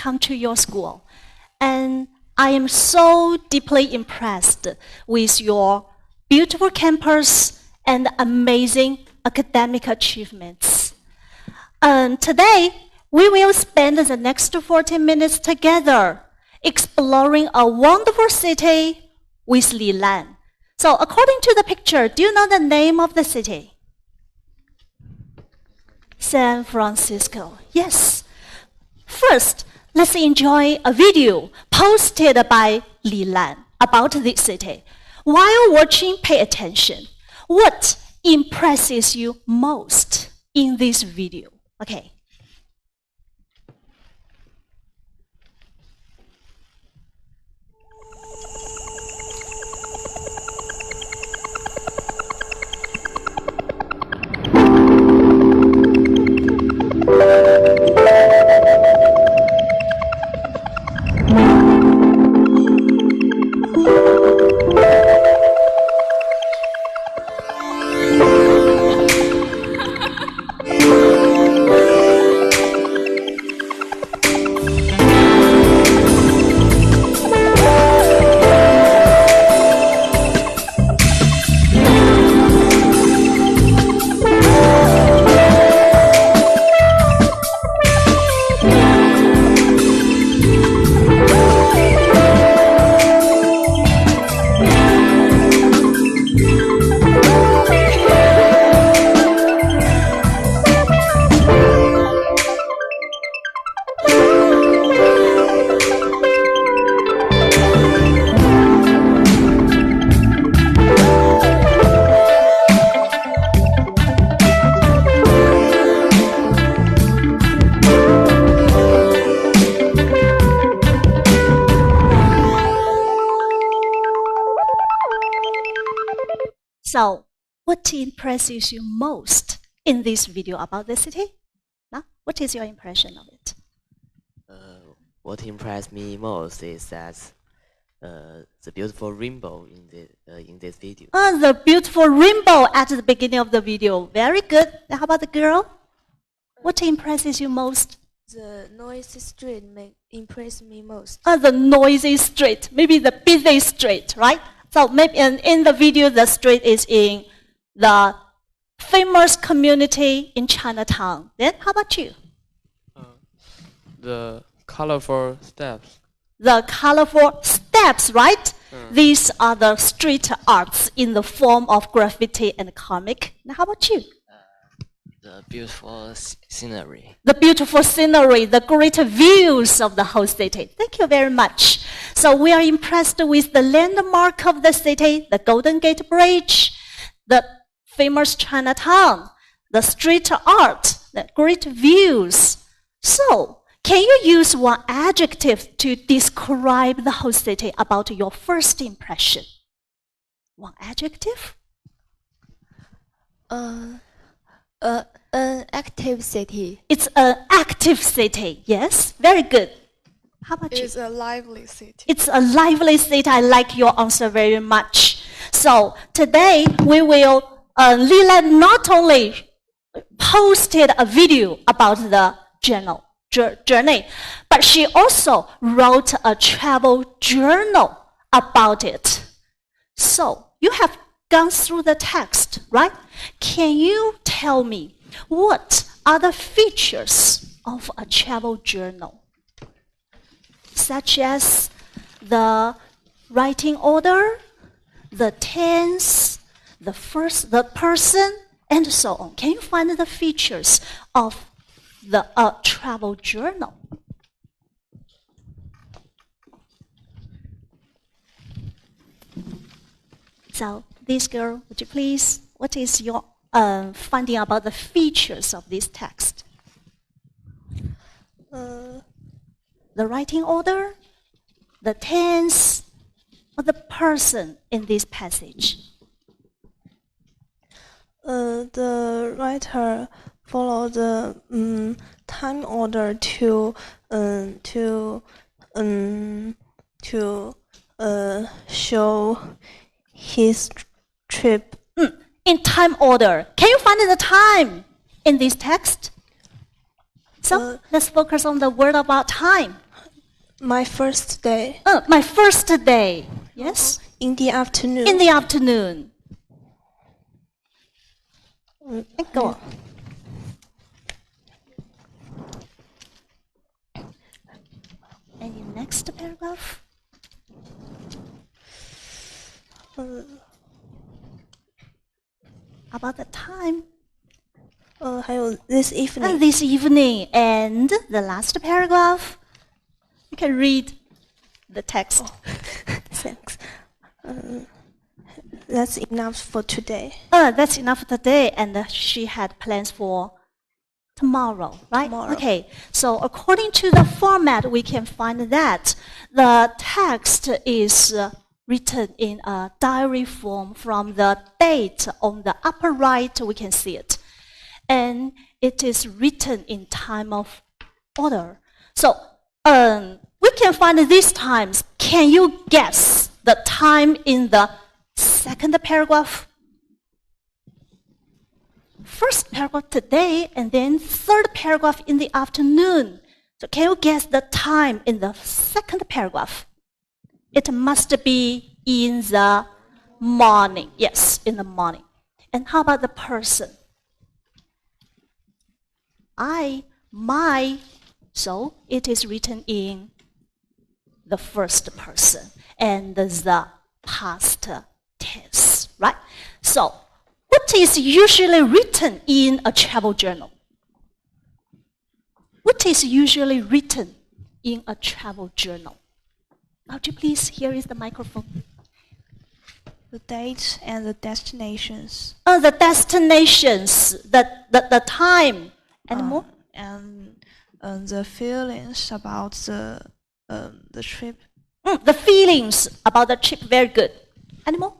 come to your school. And I am so deeply impressed with your beautiful campus and amazing academic achievements. Today, we will spend the next 40 minutes together exploring a wonderful city with LiLan's. So according to the picture, do you know the name of the city? San Francisco. Yes. First, let's enjoy a video posted by LiLan's about this city. While watching, pay attention. What impresses you most in this video? Okay. So, what impresses you most in this video about the city? Now, what is your impression of it? What impressed me most is that the beautiful rainbow in this video. The beautiful rainbow at the beginning of the video. Very good. Now, how about the girl? What impresses you most? The noisy street impressed me most. The noisy street, maybe the busy street, right? So maybe in the video, the street is in the famous community in Chinatown. Then how about you? The colorful steps. The colorful steps, right? These are the street arts in the form of graffiti and comic. Now how about you? The beautiful scenery. The beautiful scenery, the great views of the whole city. Thank you very much. So we are impressed with the landmark of the city, the Golden Gate Bridge, the famous Chinatown, the street art, the great views. So, can you use one adjective to describe the whole city about your first impression? One adjective? An active city. It's an active city, yes? Very good. How about you? It's a lively city. It's a lively city. I like your answer very much. So today we will, LiLan's not only posted a video about the journey, but she also wrote a travel journal about it. So you have gone through the text, right? Can you tell me what are the features of a travel journal? Such as the writing order, the tense, the person, and so on. Can you find the features of the travel journal? So, this girl, would you please, what is your finding about the features of this text? The writing order, the tense, or the person in this passage? The writer followed the time order to show his trip. In time order. Can you find the time in this text? So let's focus on the word about time. My first day. My first day. Yes? In the afternoon. In the afternoon. Go on. Any next paragraph? About the time. 还有 this evening. This evening. And the last paragraph. You can read the text. Thanks. That's enough for today. That's enough for today. And she had plans for tomorrow, right? Tomorrow. Okay. So according to the format, we can find that the text is written in a diary form. From the date on the upper right, we can see it. And it is written in time of order. So we can find these times. Can you guess the time in the second paragraph? First paragraph today, and then third paragraph in the afternoon. So can you guess the time in the second paragraph? It must be in the morning. Yes, in the morning. And how about the person? I, my. So it is written in the first person and the past tense, right? So what is usually written in a travel journal? What is usually written in a travel journal? Would you please, here is the microphone. The dates and the destinations. The destinations, the time, and more? And the feelings about the trip. The feelings about the trip, very good. Any more?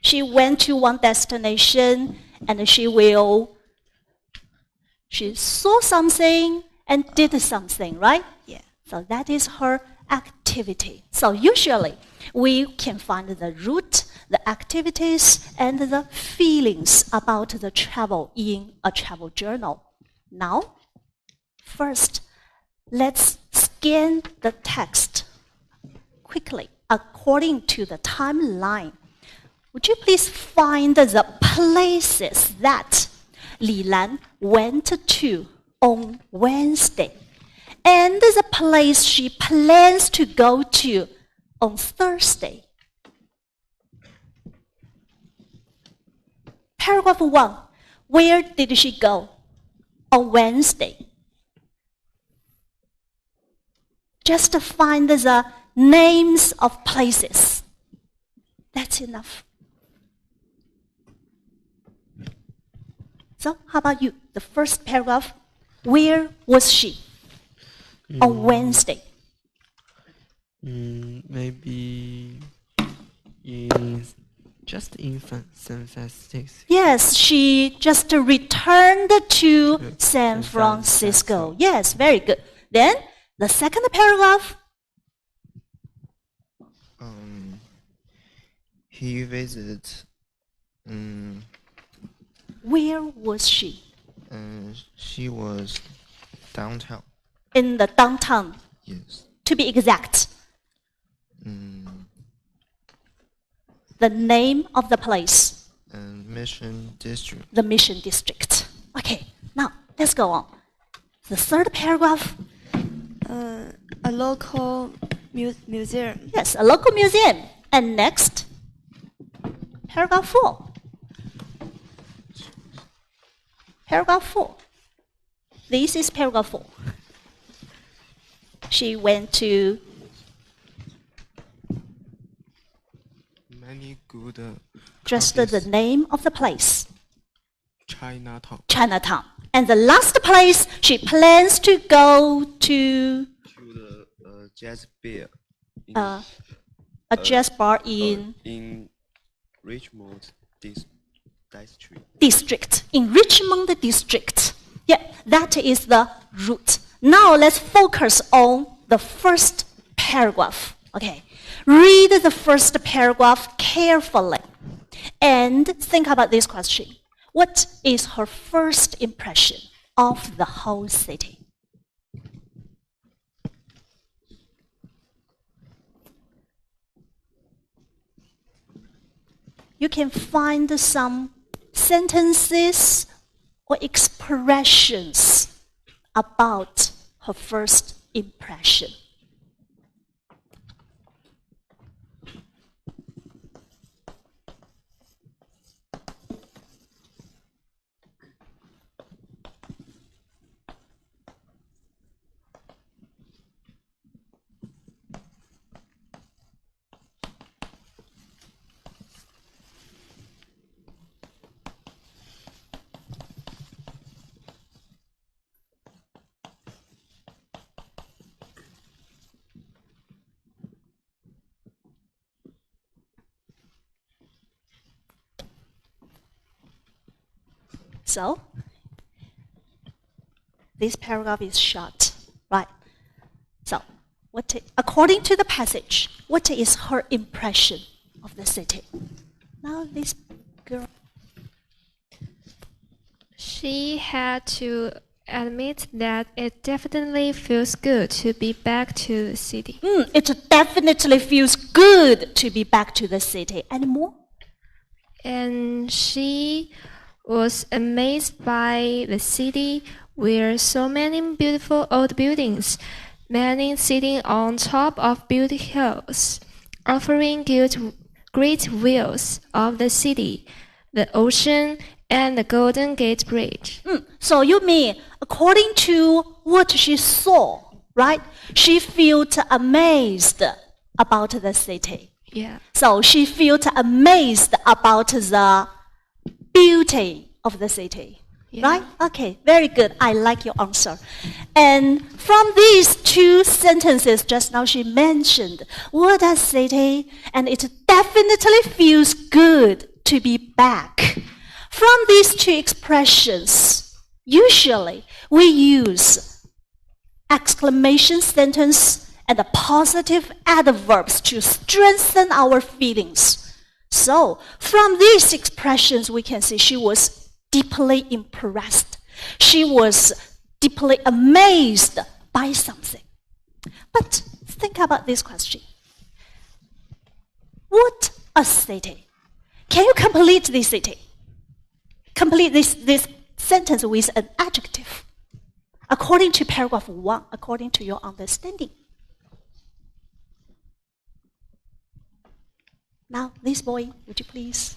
She went to one destination and she saw something and did something, right? Yeah. So that is her activity. So usually we can find the route, the activities, and the feelings about the travel in a travel journal. Now, first, let's scan the text quickly according to the timeline. Would you please find the places that LiLan went to on Wednesday and the place she plans to go to on Thursday? Paragraph 1. Where did she go on Wednesday? Just find the names of places. That's enough. So how about you? The first paragraph. Where was she on Wednesday? Maybe just in San Francisco. Yes, she just returned to San Francisco. Yes, very good. Then the second paragraph. He visited. Where was she? She was downtown. In the downtown. Yes. To be exact. The name of the place. Mission District. The Mission District. Okay, now let's go on. The third paragraph. A local museum. Yes, a local museum. And next, paragraph 4. Paragraph 4. This is paragraph 4. She went to Many good just the name of the place. Chinatown. Chinatown. And the last place she plans to go to To the jazz bar. a jazz bar in Richmond district. In Richmond district. Yeah, that is the route. Now let's focus on the first paragraph. Okay. Read the first paragraph carefully and think about this question. What is her first impression of the whole city? you can find some sentences or expressions about her first impression. So, this paragraph is short, right? So, according to the passage, what is her impression of the city? Now, this girl. She had to admit that it definitely feels good to be back to the city. It definitely feels good to be back to the city. Any more? And she was amazed by the city where so many beautiful old buildings, many sitting on top of beautiful hills, offering great views of the city, the ocean, and the Golden Gate Bridge. So you mean, according to what she saw, right? She felt amazed about the city. Yeah. So she felt amazed about the beauty of the city, right? Okay, very good. I like your answer. And from these two sentences just now she mentioned, what a city, and it definitely feels good to be back. From these two expressions, usually we use exclamation sentence and the positive adverbs to strengthen our feelings. So, from these expressions, we can see she was deeply impressed. She was deeply amazed by something. But think about this question. What a city? Can you complete this city? Complete this sentence with an adjective, according to paragraph 1, according to your understanding. Now, this boy, would you please?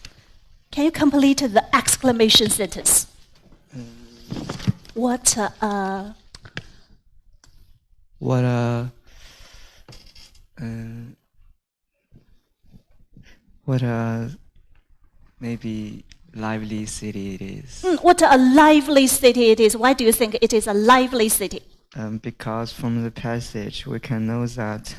Can you complete the exclamation sentence? What a maybe lively city it is. What a lively city it is. Why do you think it is a lively city? Because from the passage we can know that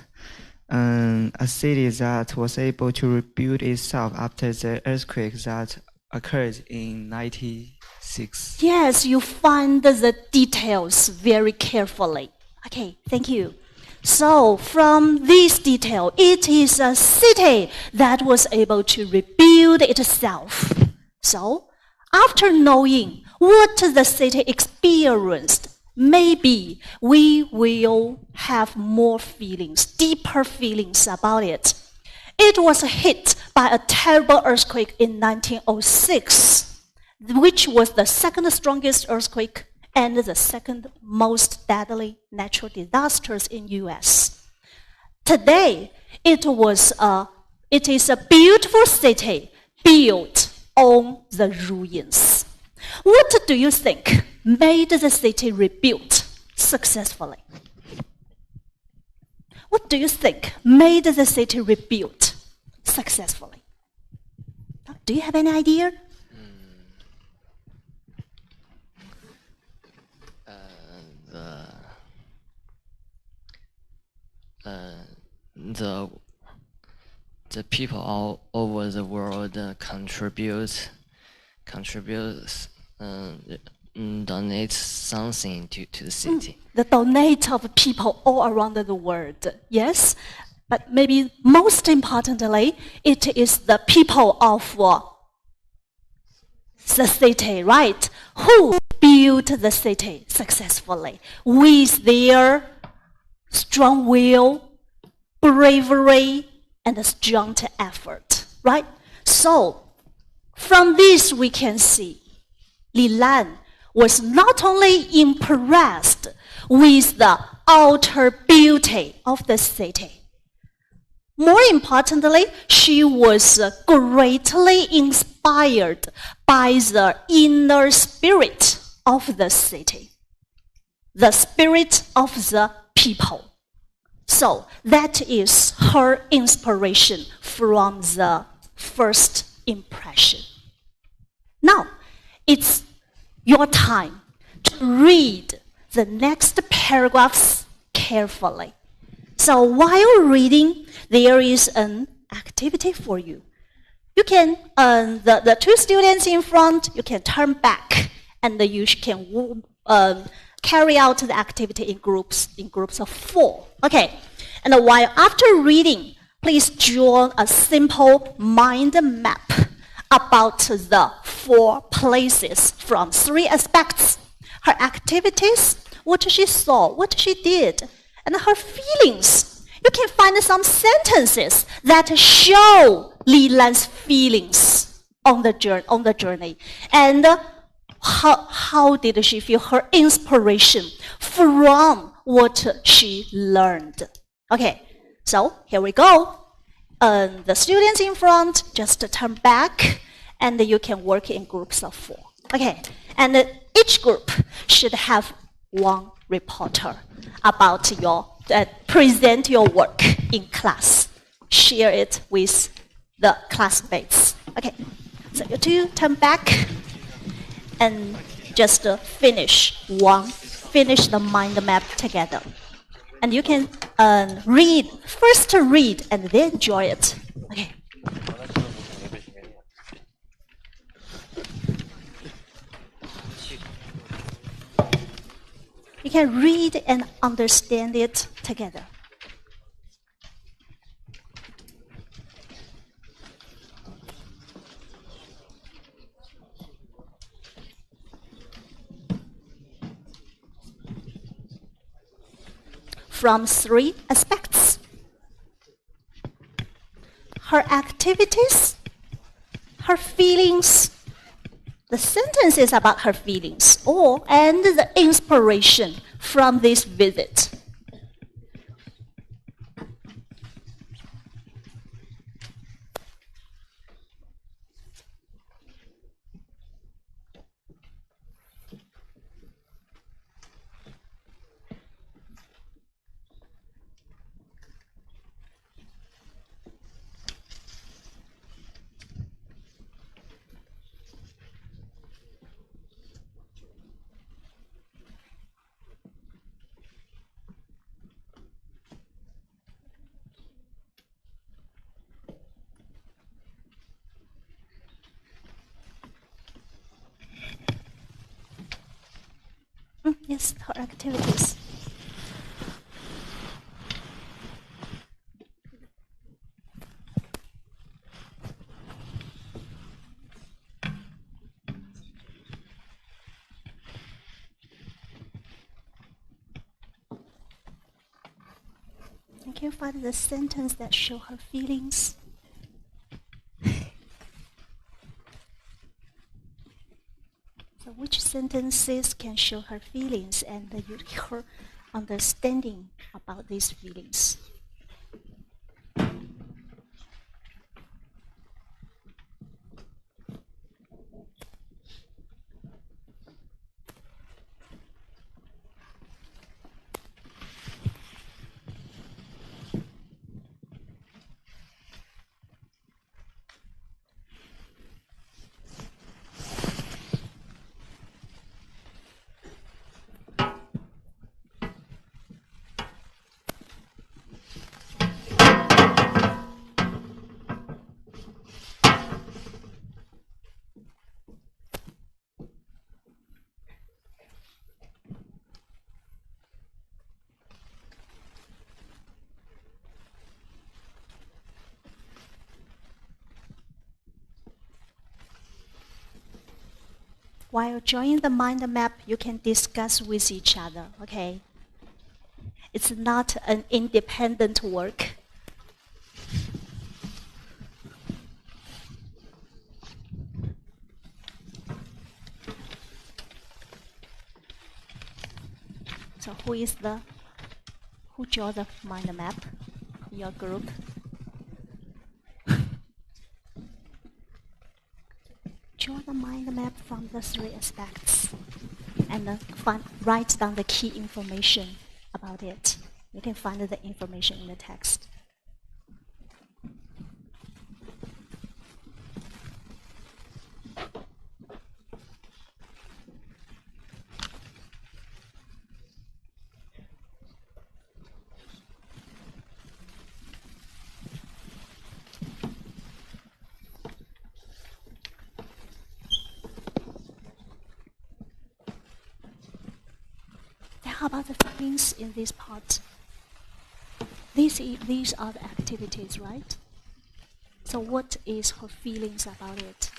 a city that was able to rebuild itself after the earthquake that occurred in 96. Yes, you find the details very carefully. Okay, thank you. So, from this detail, it is a city that was able to rebuild itself. So, after knowing what the city experienced, maybe we will have more feelings, deeper feelings about it. It was hit by a terrible earthquake in 1906, which was the second strongest earthquake and the second most deadly natural disasters in US. Today, it is a beautiful city built on the ruins. What do you think made the city rebuilt successfully? What do you think made the city rebuilt successfully? Do you have any idea? The people all over the world donate something to the city. The donate of people all around the world, yes. But maybe most importantly, it is the people of the city, right? Who built the city successfully with their strong will, bravery, and a strong effort, right? So, From this, we can see LiLan was not only impressed with the outer beauty of the city. More importantly, she was greatly inspired by the inner spirit of the city, the spirit of the people. So that is her inspiration from the first impression. Now, it's your time to read the next paragraphs carefully. So while reading, there is an activity for you. You can, the two students in front, you can turn back and you can carry out the activity in groups of 4. Okay, and while after reading, please draw a simple mind map about the 4 places from 3 aspects: her activities, what she saw, what she did, and her feelings. You can find some sentences that show LiLan's feelings on the journey. And how did she feel her inspiration from what she learned? Okay, so here we go. The students in front, just turn back, and you can work in groups of 4. Okay, and each group should have 1 reporter about your, present your work in class. Share it with the classmates. Okay, so you two turn back and just finish the mind map together. And you can read, first read and then draw it. Okay. You can read and understand it together. From 3 aspects: her activities, her feelings, the sentences about her feelings, and the inspiration from this visit. Yes, her activities. Can you find the sentence that show her feelings? So which sentences can show her feelings and her understanding about these feelings? While drawing the mind map, you can discuss with each other, okay? It's not an independent work. So who draw the mind map in your group? Draw the mind map from the 3 aspects and then write down the key information about it. You can find the information in the text. How about the feelings in this part? These are the activities, right? So what is her feelings about it?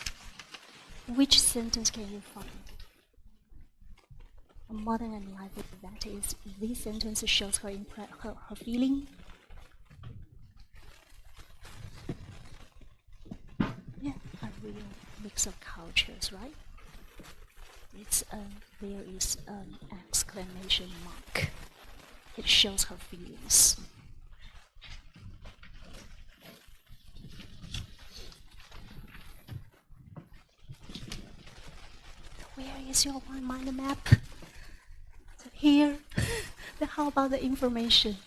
Which sentence can you find? A modern and life, that is, this sentence shows her feeling. Yeah, a real mix of cultures, right? There is an exclamation mark. It shows her feelings. Where is your mind map? So here. Then how about the information?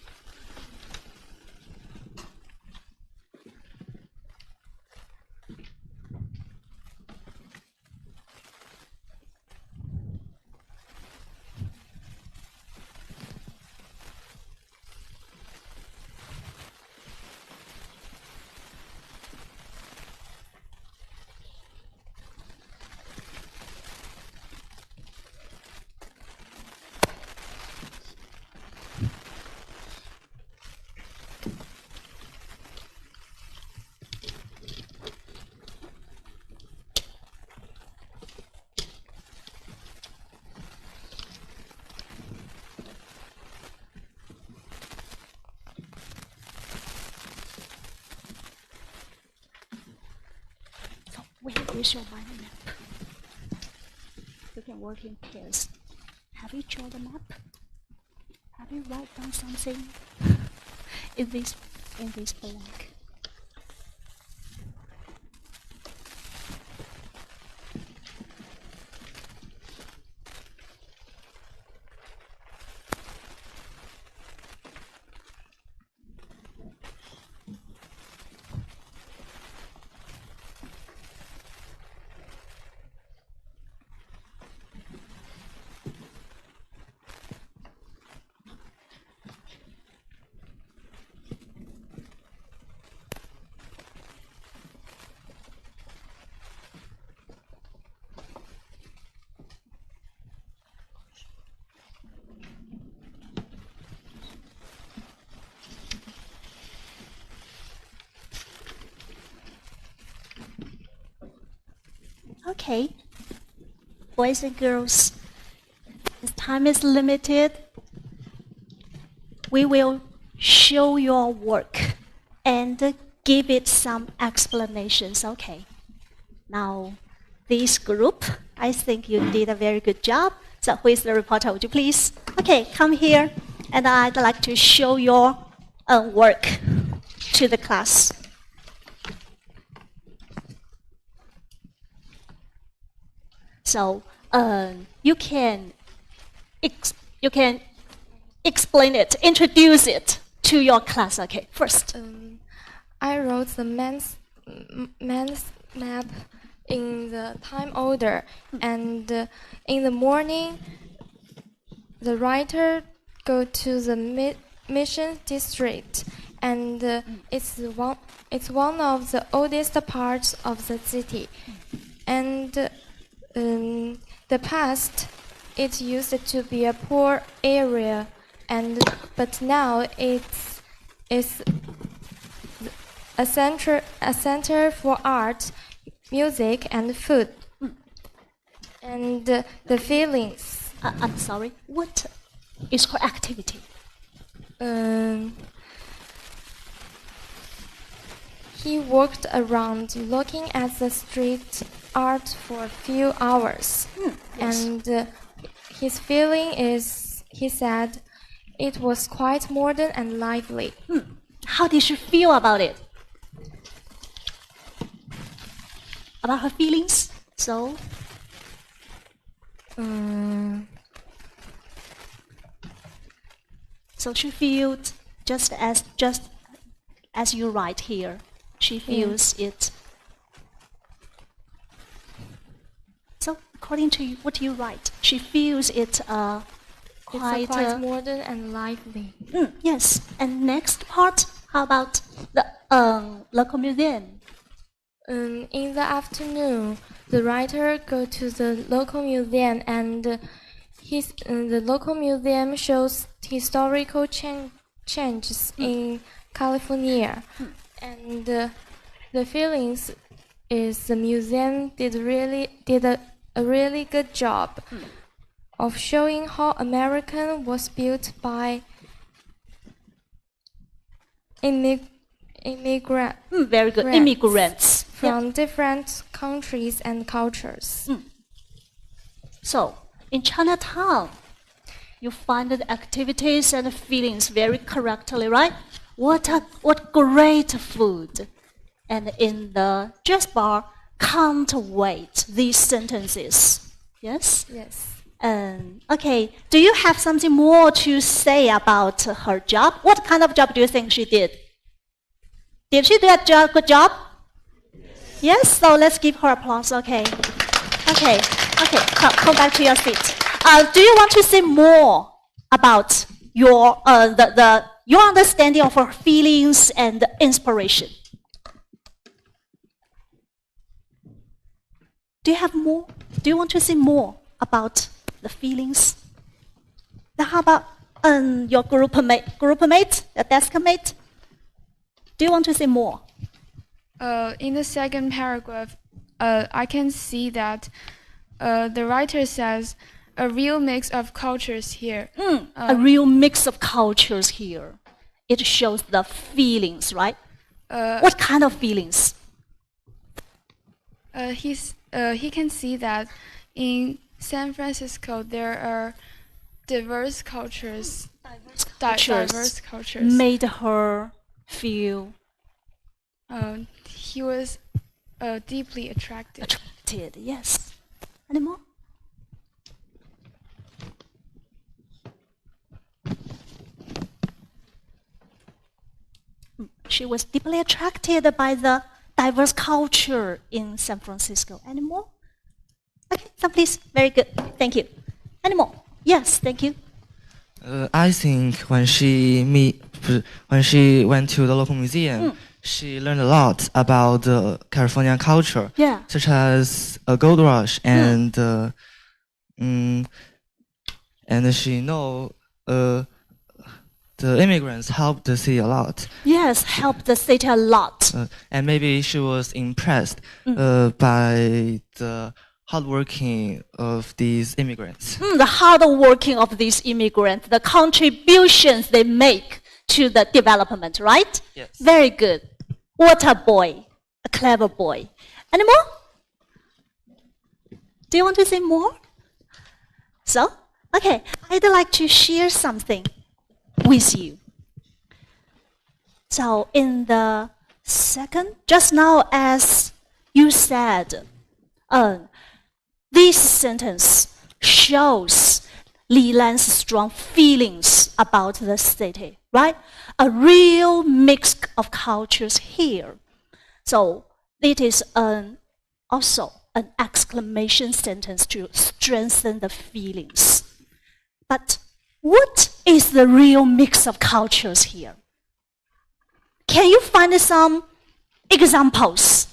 Where is your mind map? You can work in pairs. Have you drawn the map? Have you write down something in this blank? Okay, boys and girls, as time is limited, we will show your work and give it some explanations, okay? Now, this group, I think you did a very good job. So who is the reporter, would you please? Okay, come here, and I'd like to show your work to the class. So you can explain it, introduce it to your class. Okay, first. I wrote the man's map in the time order, and in the morning, the writer go to the mission district, and it's one of the oldest parts of the city, and the past, it used to be a poor area, but now it's a center for art, music, and food. And the feelings. I'm sorry. What is her activity? He walked around looking at the street art for a few hours, yes. and his feeling is he said it was quite modern and lively. How did she feel about it? About her feelings? So she feels just as you write here. She feels it. So according to you, what you write, she feels it quite modern and lively. Yes. And next part, how about the local museum? In the afternoon, the writer go to the local museum, and the local museum shows historical changes in California, and the feelings is the museum did a really good job of showing how American was built by Very good. Immigrants from different countries and cultures. So, in Chinatown, you find the activities and feelings very correctly, right? What great food! And in the jazz bar, can't wait. These sentences, yes. Yes. Okay. Do you have something more to say about her job? What kind of job do you think she did? Did she do a good job? Yes. So let's give her applause. Okay. Come back to your seat. Do you want to say more about your understanding of her feelings and inspiration? Do you have more? Do you want to say more about the feelings? Now, how about your group mate, your desk mate? Do you want to say more? In the second paragraph, I can see that the writer says a real mix of cultures here. A real mix of cultures here. It shows the feelings, right? What kind of feelings? He can see that in San Francisco there are diverse cultures. Diverse cultures. Made her feel. He was deeply attracted. Attracted, yes. Any more? She was deeply attracted by the diverse culture in San Francisco. Any more? Okay, so please. Very good. Thank you. Any more? Yes, thank you. I think when she went to the local museum, she learned a lot about the Californian culture, such as a gold rush, and she know the immigrants helped the city a lot. Yes, helped the city a lot. And maybe she was impressed by the hardworking of these immigrants. The hard working of these immigrants, the contributions they make to the development, right? Yes. Very good. What a boy, a clever boy. Any more? Do you want to say more? So, okay, I'd like to share something with you. So in the second, just now as you said, this sentence shows LiLan's strong feelings about the city, right? A real mix of cultures here. So it is also an exclamation sentence to strengthen the feelings. But what is the real mix of cultures here? Can you find some examples,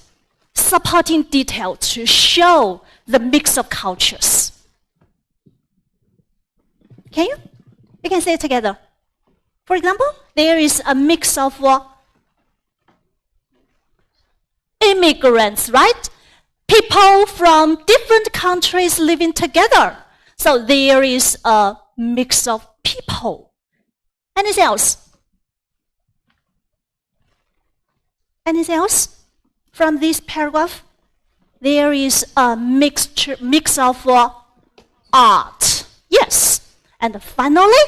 supporting detail to show the mix of cultures? Can you? We can say it together. For example, there is a mix of immigrants, right? People from different countries living together. So there is a mix of people. Anything else? Anything else from this paragraph? There is a mix of art. Yes. And finally,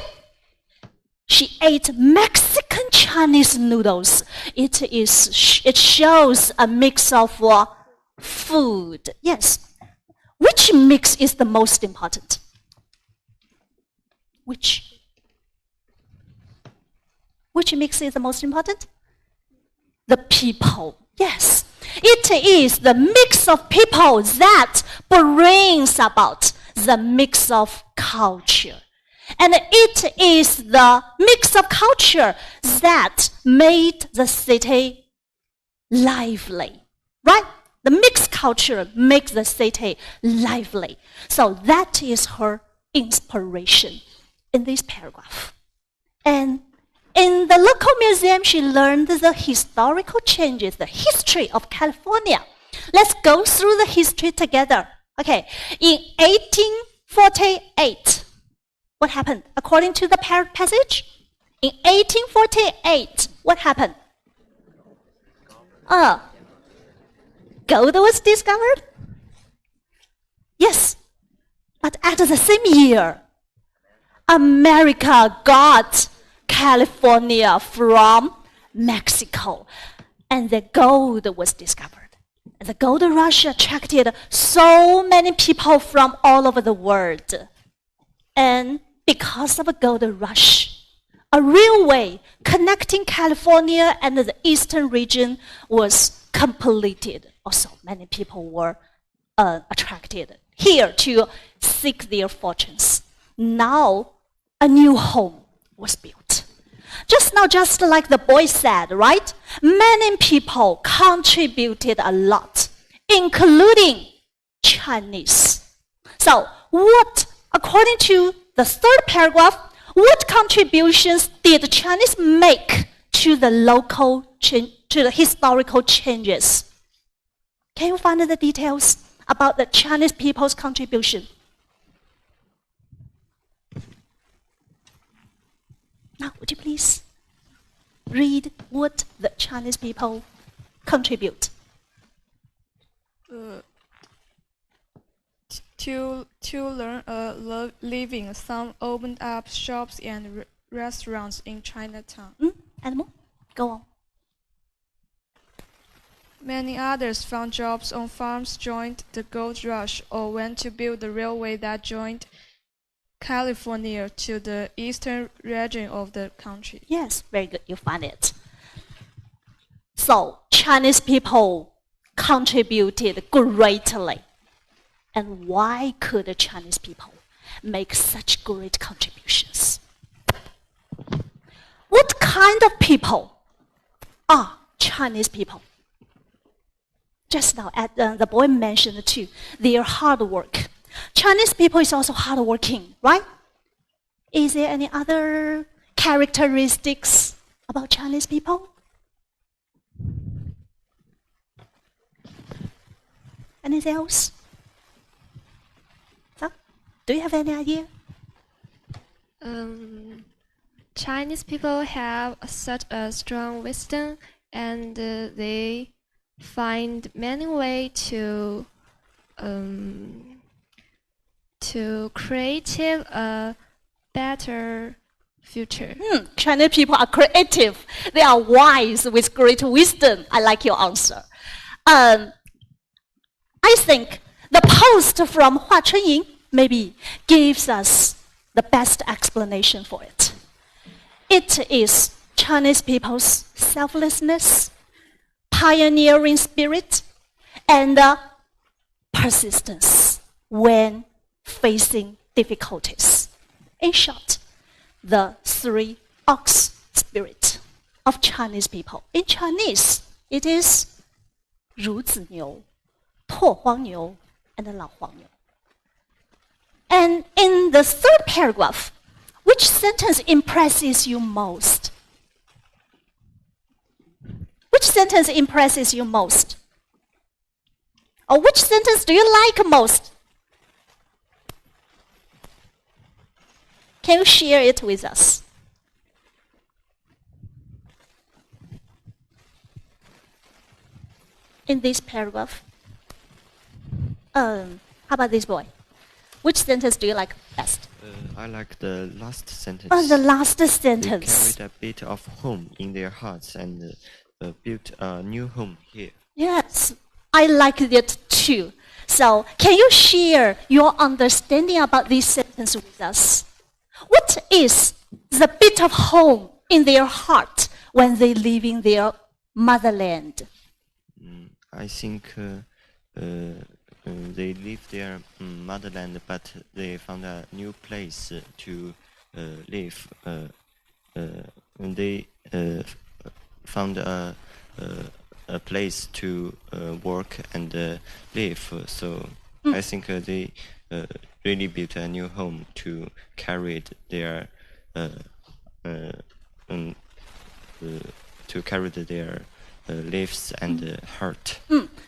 she ate Mexican Chinese noodles. It shows a mix of food. Yes. Which mix is the most important? Which mix is the most important? The people. Yes. It is the mix of people that brings about the mix of culture. And it is the mix of culture that made the city lively. Right? The mixed culture makes the city lively. So that is her inspiration in this paragraph. And in the local museum, she learned the historical changes, the history of California. Let's go through the history together. Okay, in 1848, what happened? According to the passage, in 1848, what happened? Gold was discovered? Yes, but at the same year, America got California from Mexico, and the gold was discovered. The gold rush attracted so many people from all over the world. And because of a gold rush, a railway connecting California and the eastern region was completed. Also, many people were attracted here to seek their fortunes. Now, a new home was built. Just like the boy said, right? Many people contributed a lot, including Chinese. So, according to the third paragraph, what contributions did the Chinese make to the to the historical changes? Can you find the details about the Chinese people's contribution? Now, would you please read what the Chinese people contribute? To learn a living, some opened up shops and restaurants in Chinatown. And more? Go on. Many others found jobs on farms, joined the gold rush, or went to build the railway that joined California to the eastern region of the country. Yes, very good. You find it. So, Chinese people contributed greatly. And why could the Chinese people make such great contributions? What kind of people are Chinese people? Just now, the boy mentioned too, their hard work. Chinese people is also hardworking, right? Is there any other characteristics about Chinese people? Anything else? So, do you have any idea? Chinese people have such a strong wisdom, and they find many ways to create a better future. Chinese people are creative. They are wise with great wisdom. I like your answer. I think the post from Hua Chunying maybe gives us the best explanation for it. It is Chinese people's selflessness, pioneering spirit, and persistence when facing difficulties. In short, the 3 ox spirit of Chinese people. In Chinese, it is 孺子牛, 破荒牛, and 老黄牛. And in the third paragraph, which sentence impresses you most? Which sentence impresses you most? Or which sentence do you like most? Can you share it with us? In this paragraph. How about this boy? Which sentence do you like best? I like the last sentence. The last They sentence. carried a bit of home in their hearts and built a new home here. Yes, I like it too. So, can you share your understanding about this sentence with us? What is the bit of home in their heart when they live in their motherland? I think they leave their motherland, but they found a new place to live. They found a place to work and live. So I think they really built a new home to carry their lives and heart.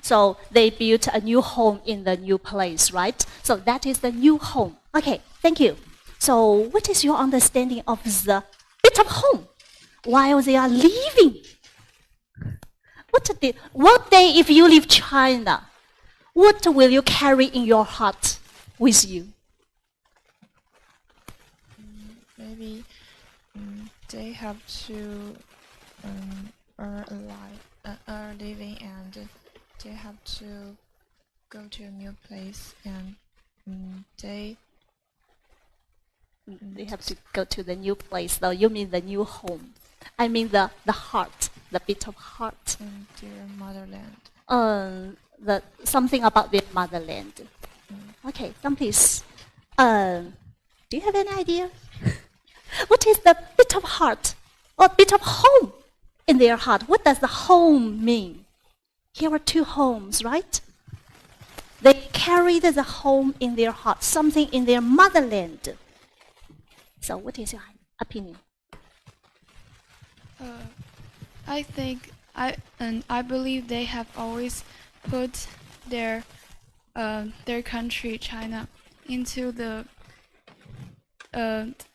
So they built a new home in the new place, right? So that is the new home. Okay, thank you. So what is your understanding of the bit of home while they are leaving? What day if you leave China, what will you carry in your heart with you? Maybe they have to earn a living, and they have to go to a new place, and they have to go to the new place. So you mean the new home? I mean the heart, the bit of heart. in their motherland. Something about their motherland. Okay, some please. Do you have any idea? What is the bit of heart or bit of home in their heart? What does the home mean? Here are two homes, right? They carried the home in their heart, something in their motherland. So what is your opinion? I believe they have always put their country, China, into the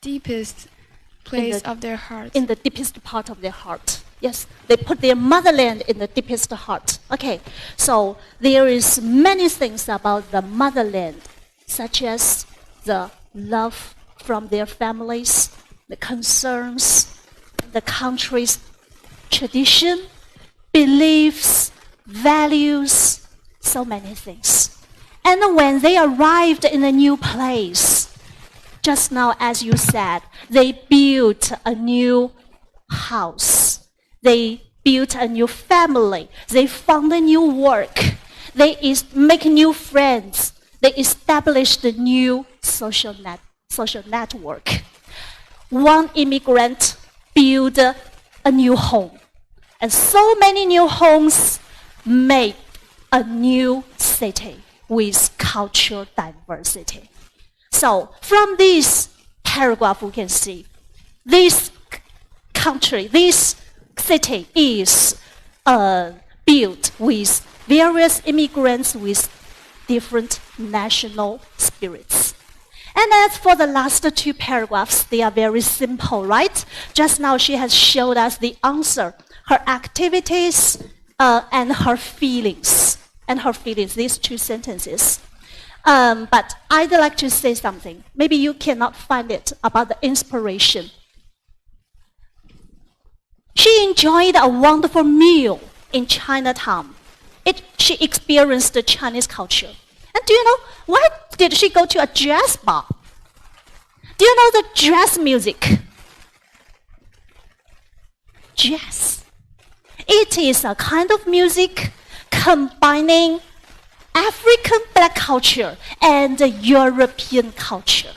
deepest place of their heart. In the deepest part of their heart. Yes, they put their motherland in the deepest heart. Okay, so there is many things about the motherland, such as the love from their families, the concerns, the country's tradition, beliefs, values, so many things. And when they arrived in a new place, just now as you said, they built a new house. They built a new family. They found a new work. They make new friends. They established a new social network. One immigrant built a new home. And so many new homes made a new city with cultural diversity. So from this paragraph, we can see this country, this city is built with various immigrants with different national spirits. And as for the last two paragraphs, they are very simple, right? Just now she has showed us the answer, her activities and her feelings. These two sentences. But I'd like to say something. Maybe you cannot find it about the inspiration. She enjoyed a wonderful meal in Chinatown. She experienced the Chinese culture. And do you know, why did she go to a jazz bar? Do you know the jazz music? Jazz. It is a kind of music combining African black culture and European culture.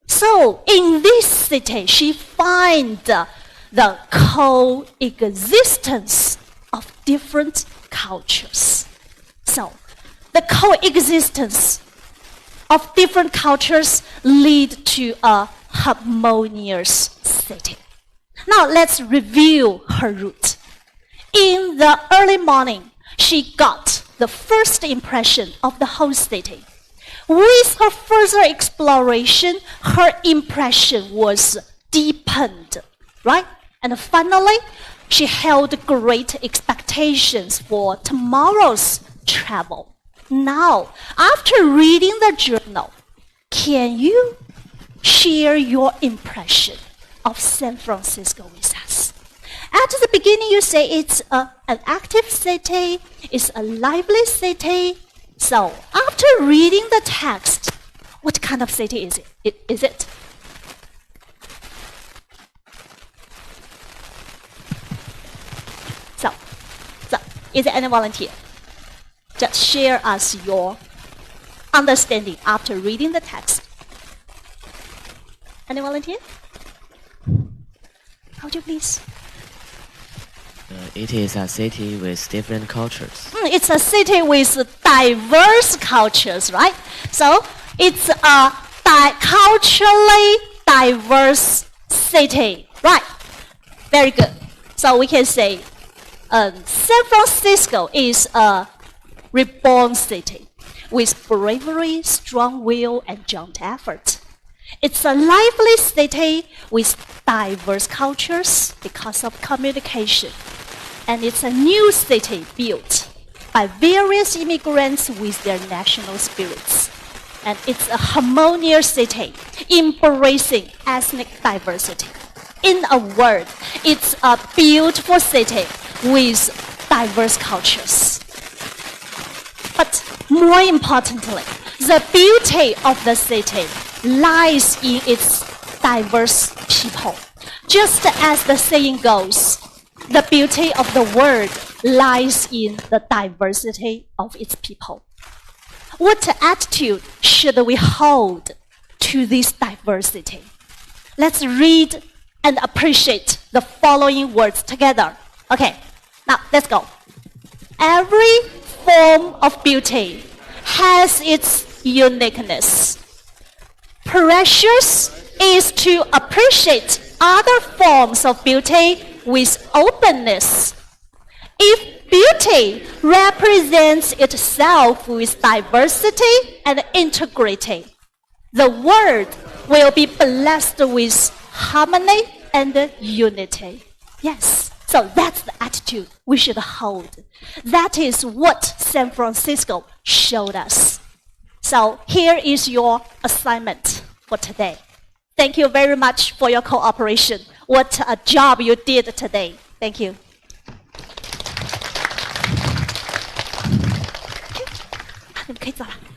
So in this city, she finds the coexistence of different cultures. So the coexistence of different cultures lead to a harmonious city. Now let's review her route. In the early morning, she got the first impression of the whole city. With her further exploration, her impression was deepened, right? And finally, she held great expectations for tomorrow's travel. Now, after reading the journal, can you share your impression of San Francisco with us. At the beginning, you say it's an active city, it's a lively city. So after reading the text, what kind of city is it? So, is there any volunteer? Just share us your understanding after reading the text. Any volunteer? Would you please? It is a city with different cultures. It's a city with diverse cultures, right? So it's a culturally diverse city, right? Very good. So we can say San Francisco is a reborn city with bravery, strong will, and joint effort. It's a lively city with diverse cultures because of communication. And it's a new city built by various immigrants with their national spirits. And it's a harmonious city embracing ethnic diversity. In a word, it's a beautiful city with diverse cultures. But more importantly, the beauty of the city lies in its diverse people. Just as the saying goes, the beauty of the world lies in the diversity of its people. What attitude should we hold to this diversity? Let's read and appreciate the following words together. Okay, now let's go. Every form of beauty has its uniqueness. Precious is to appreciate other forms of beauty with openness. If beauty represents itself with diversity and integrity, the world will be blessed with harmony and unity. Yes, so that's the attitude we should hold. That is what San Francisco showed us. So here is your assignment for today. Thank you very much for your cooperation. What a job you did today. Thank you. Okay. 你们可以走了。